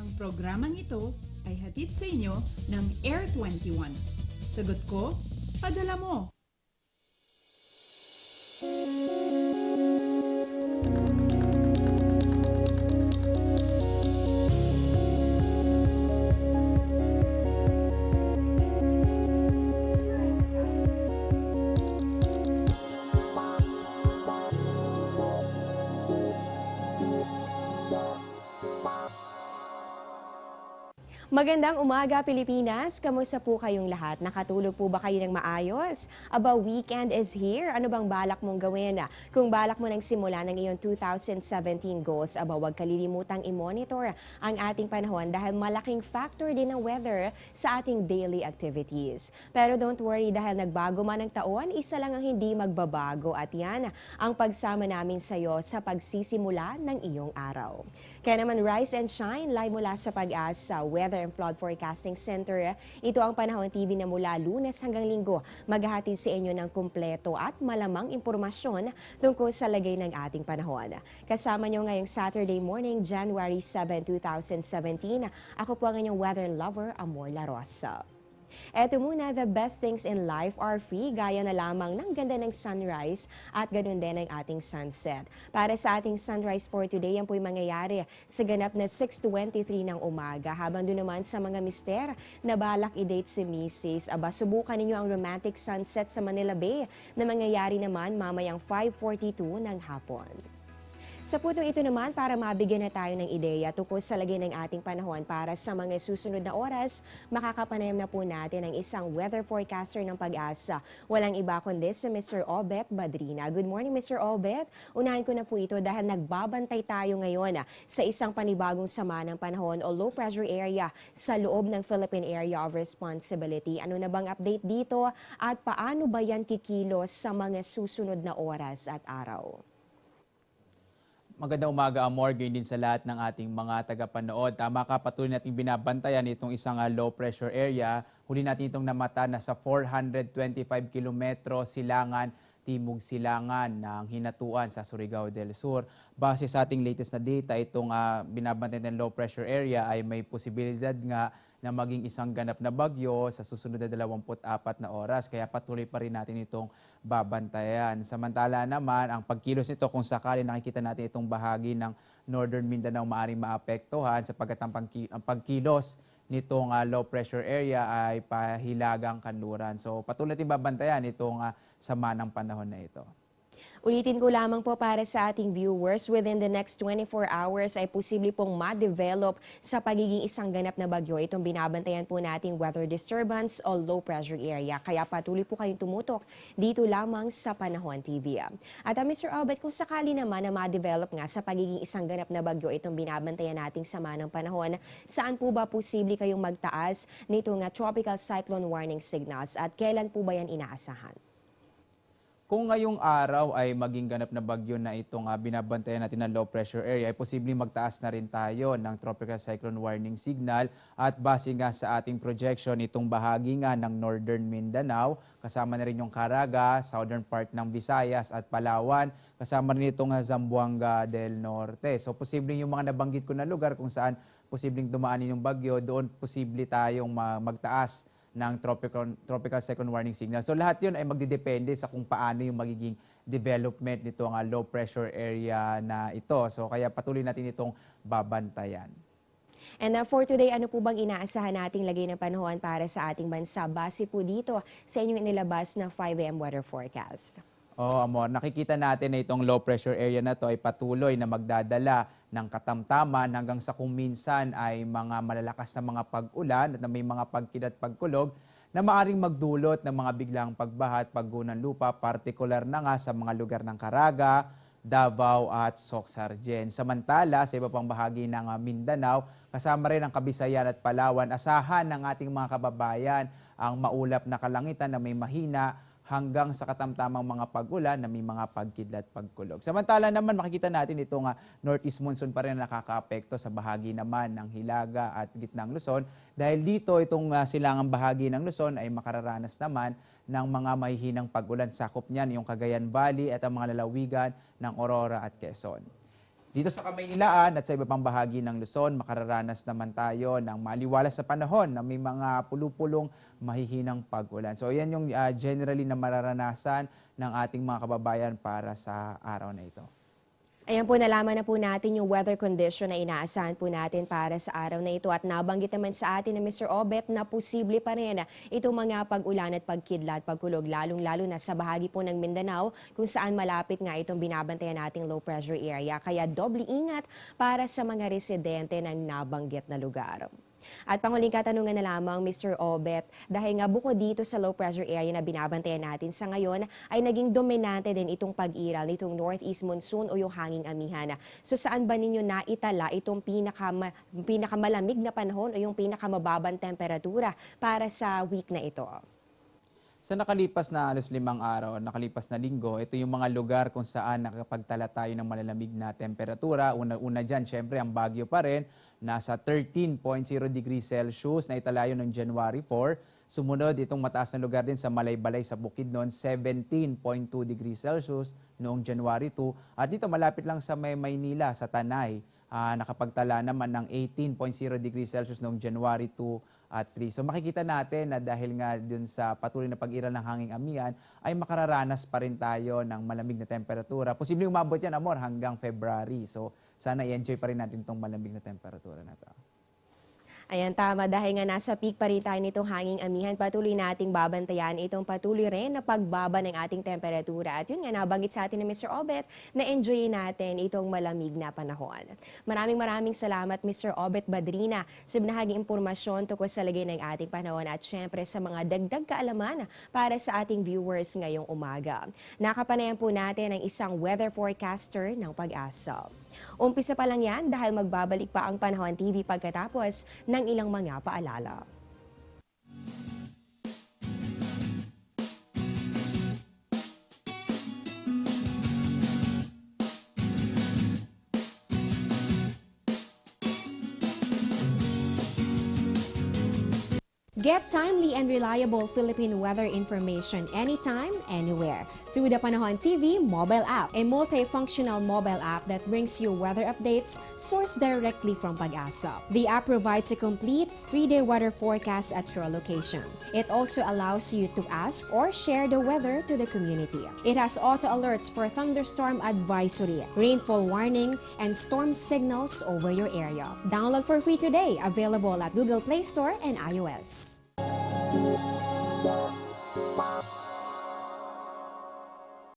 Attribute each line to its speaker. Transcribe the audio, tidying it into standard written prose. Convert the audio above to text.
Speaker 1: Ang programang ito ay hatid sa inyo ng Air 21. Sagot ko, padala mo.
Speaker 2: Magandang umaga, Pilipinas! Kamusta po kayong lahat? Nakatulog po ba kayo ng maayos? Aba, weekend is here. Ano bang balak mong gawin? Kung balak mo nang simula ng iyong 2017 goals, aba, huwag kalilimutang i-monitor ang ating panahon dahil malaking factor din ang weather sa ating daily activities. Pero don't worry dahil nagbago man ang taon, isa lang ang hindi magbabago at yan ang pagsama namin sa iyo sa pagsisimula ng iyong araw. Kaya naman rise and shine live mula sa Pag-asa Weather and Flood Forecasting Center. Ito ang Panahon TV na mula Lunes hanggang Linggo maghahatid sa inyo ng kumpleto at malamang impormasyon tungkol sa lagay ng ating panahon. Kasama nyo ngayong Saturday morning, January 7, 2017. Ako po ang inyong weather lover, Amor La Rosa. Eto muna, the best things in life are free, gaya na lamang ng ganda ng sunrise at ganun din ang ating sunset. Para sa ating sunrise for today, yan po'y mangyayari sa ganap na 6:23 ng umaga. Habang doon naman sa mga mister na balak i-date si Mrs. Aba, subukan ninyo ang romantic sunset sa Manila Bay na mangyayari naman mamayang 5:42 ng hapon. Sa putong ito naman, para mabigyan na tayo ng ideya tungkol sa lagay ng ating panahon para sa mga susunod na oras, makakapanayam na po natin ang isang weather forecaster ng Pag-asa. Walang iba kundi si Mr. Obet Badrina. Good morning, Mr. Obet. Unahin ko na po ito dahil nagbabantay tayo ngayon sa isang panibagong sama ng panahon o low pressure area sa loob ng Philippine Area of Responsibility. Ano na bang update dito at paano ba yan kikilos sa mga susunod na oras at araw?
Speaker 3: Magandang umaga, Amor, din sa lahat ng ating mga tagapanood. Tama ka, patuloy nating binabantayan itong isang low pressure area. Huli natin itong namata na sa 425 kilometro silangan, timog silangan ng Hinatuan sa Surigao del Sur. Base sa ating latest na data, itong binabantayan ng low pressure area ay may posibilidad nga na maging isang ganap na bagyo sa susunod na 24 na oras. Kaya patuloy pa rin natin itong babantayan. Samantala naman, ang pagkilos nito kung sakali nakikita natin itong bahagi ng Northern Mindanao maaaring maapektuhan sapagkat ang pagkilos nitong low pressure area ay pahilagang kanluran. So patuloy natin babantayan itong sama ng panahon na ito.
Speaker 2: Ulitin ko lamang po para sa ating viewers, within the next 24 hours ay posible pong ma-develop sa pagiging isang ganap na bagyo itong binabantayan po nating weather disturbance o low pressure area. Kaya patuloy po kayong tumutok dito lamang sa Panahon TV. At Mr. Albert, kung sakali naman na ma-develop nga sa pagiging isang ganap na bagyo itong binabantayan nating sama ng panahon, saan po ba posible kayong magtaas nito nga tropical cyclone warning signals at kailan po ba yan inaasahan?
Speaker 3: Kung ngayong araw ay maging ganap na bagyo na itong binabantayan natin na low pressure area, ay posibleng magtaas na rin tayo ng tropical cyclone warning signal. At base nga sa ating projection, itong bahagi nga ng Northern Mindanao, kasama na rin yung Caraga, southern part ng Visayas at Palawan, kasama rin itong Zamboanga del Norte. So posibleng yung mga nabanggit ko na lugar kung saan posibleng dumaanin yung bagyo, doon posible tayong magtaas ng tropical cyclone warning signal. So lahat yun ay magdidepende sa kung paano yung magiging development nito ang low pressure area na ito. So kaya patuloy natin itong babantayan.
Speaker 2: And for today, ano po bang inaasahan nating lagay ng panahon para sa ating bansa? Base po dito sa inyong inilabas na 5 AM weather forecast.
Speaker 3: Amor, nakikita natin na itong low pressure area na to ay patuloy na magdadala ng katamtaman hanggang sa kung minsan ay mga malalakas na mga pag-ulan at na may mga pagkid at pagkulog na maaring magdulot ng mga biglang pagbaha at pagguho ng lupa, partikular na nga sa mga lugar ng Caraga, Davao at Soxargen. Samantala, sa iba pang bahagi ng Mindanao, kasama rin ang Kabisayan at Palawan, asahan ng ating mga kababayan ang maulap na kalangitan na may mahina hanggang sa katamtamang mga pag-ulan na may mga pagkidlat pagkulog. Samantala naman makikita natin itong northeast monsoon pa rin na nakakaapekto sa bahagi naman ng Hilaga at gitnang Luzon. Dahil dito itong silangang bahagi ng Luzon ay makararanas naman ng mga mahihinang pag-ulan. Sakop niyan yung Cagayan Valley at ang mga lalawigan ng Aurora at Quezon. Dito sa Kamaynilaan at sa iba pang bahagi ng Luzon, makararanas naman tayo ng maliwalas na panahon na may mga pulupulong mahihinang pag-ulan. So yan yung generally na mararanasan ng ating mga kababayan para sa araw na ito.
Speaker 2: Ayan po, nalaman na po natin yung weather condition na inaasahan po natin para sa araw na ito at nabanggit naman sa atin na Mr. Obet na posible pa rin itong mga pag-ulan at pagkidlat, pagkulog, lalong-lalo na sa bahagi po ng Mindanao kung saan malapit nga itong binabantayan nating low pressure area. Kaya doble ingat para sa mga residente ng nabanggit na lugar. At panghuling katanungan na lamang, Mr. Obet, dahil nga bukod dito sa low pressure area na binabantayan natin sa ngayon, ay naging dominante din itong pag-iral, itong northeast monsoon o yung hanging amihan. So saan ba ninyo naitala itong pinakamalamig na panahon o yung pinakamababang temperatura para sa week na ito?
Speaker 3: Sa nakalipas na halos 5 araw, nakalipas na linggo, ito yung mga lugar kung saan nakapagtala tayo ng malalamig na temperatura. Una dyan, syempre, ang Baguio pa rin, nasa 13.0 degrees Celsius na itala yun ng January 4. Sumunod, itong mataas na lugar din sa Malaybalay sa Bukidnon, 17.2 degrees Celsius noong January 2. At dito malapit lang sa Maynila, sa Tanay, nakapagtala naman ng 18.0 degrees Celsius noong January 2 at 3. So makikita natin na dahil nga dun sa patuloy na pag-iral ng hanging amihan, ay makararanas pa rin tayo ng malamig na temperatura. Posibleng umabot yan, Amor, hanggang February. So sana i-enjoy pa rin natin itong malamig na temperatura na to.
Speaker 2: Ayan, tama. Dahil nga nasa peak pa rin tayo nitong hanging amihan, patuloy nating babantayan itong patuloy rin na pagbaba ng ating temperatura. At yun nga, nabanggit sa atin ni Mr. Obet na enjoy natin itong malamig na panahon. Maraming salamat, Mr. Obet Badrina, sa binahaging impormasyon tungkol sa lagay ng ating panahon at syempre sa mga dagdag kaalaman para sa ating viewers ngayong umaga. Nakapanayan po natin ang isang weather forecaster ng Pag-asa. Umpisa pa lang yan dahil magbabalik pa ang Panahon TV pagkatapos ng ilang mga paalala. Get timely and reliable Philippine weather information anytime, anywhere through the Panahon TV mobile app, a multifunctional mobile app that brings you weather updates sourced directly from Pag-asa. The app provides a complete 3-day weather forecast at your location. It also allows you to ask or share the weather to the community. It has auto alerts for thunderstorm advisory, rainfall warning, and storm signals over your area. Download for free today, available at Google Play Store and iOS.